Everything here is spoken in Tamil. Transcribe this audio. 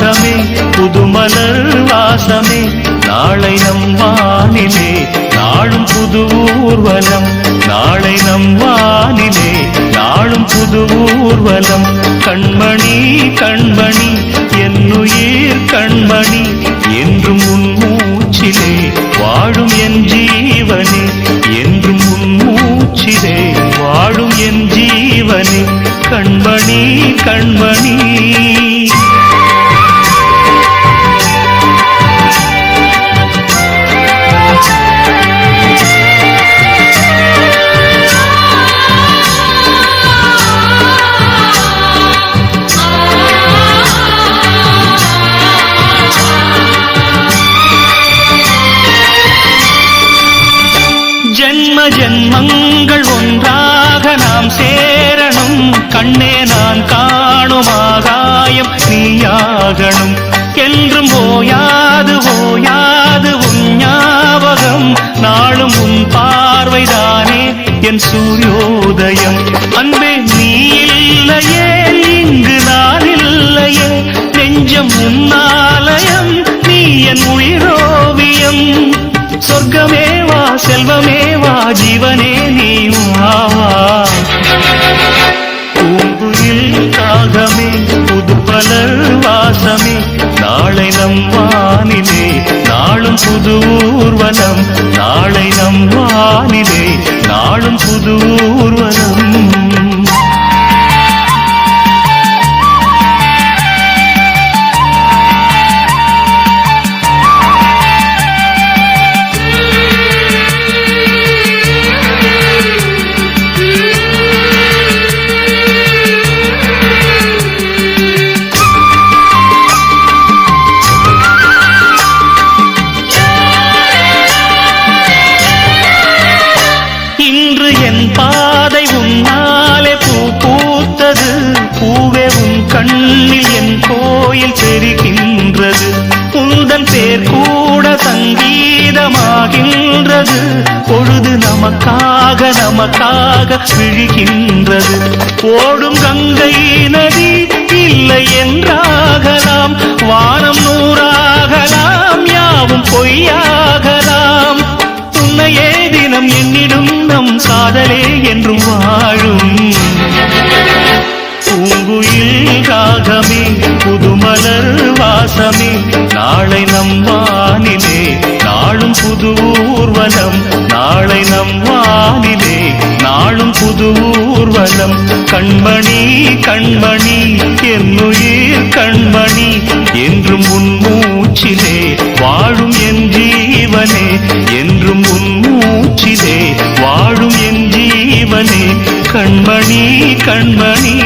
ராகமே புதுமலர் வாசமே நாளை நம் வானிலே நாளும் புது ஊர்வலம் நாளை நம் வானிலே நாளும் புது ஊர்வலம் கண்மணி கண்மணி என்னுயிர் கண்மணி என்றும் உன் மூச்சிலே வாழும் என் ஜீவனே என்றும் உன் மூச்சிலே வாழும் என் ஜீவனே கண்மணி கண்மணி ஜென்மங்கள் ஒன்றாக நாம் சேரணும் கண்ணே நான் காணும் ஆகாயம் நீயாகணும் என்றும் ஓயாது ஓயாது உன் ஞாபகம் நாளும் உன் பார்வைதானே என் சூரியோதயம் அன்பே நீ இல்லையே இங்கு நான் இல்லையே நெஞ்சம் உன்னாலயம் நீ என் உயிரோவியம் சொர்க்கமே வா செல்வமே வா ஜீவனே நீ வா பூங்குயில் காகமே புதுமலர் வாசமே நாளை நம் வானிலே நாளும் புது ஊர்வலம் நாளை நம் வானிலே நாளும் புது ஊர்வலம் பாதை உன்னாலே பூ பூத்தது பூவே உன் கண்ணில் என் கோயில் தெரிகின்றது உந்தன் பேர் கூட சங்கீதமாகின்றது பொழுது நமக்காக விழுகின்றது ஓடும் கங்கை நதி இல்லை என்றாகலாம் வானம் நூறாகலாம் யாவும் பொய்யாகலாம் உன்னையே தினம் என்னிடும் நம் காதலே என்றும் வாழும் பூங்குயில் காகமே புதுமலர் வாசமே நாளை நம் வானிலே நாளும் புது ஊர்வலம் நாளை நம் வானிலே நாளும் புது ஊர்வலம் கண்மணி கண்மணி என்னுயிர் கண்மணி என்றும் உன் மூச்சிலே வாழும் என் ஜீவனே என்றும் உன் மூச்சிலே வாழும் என் ஜீவனே கண்மணி கண்மணி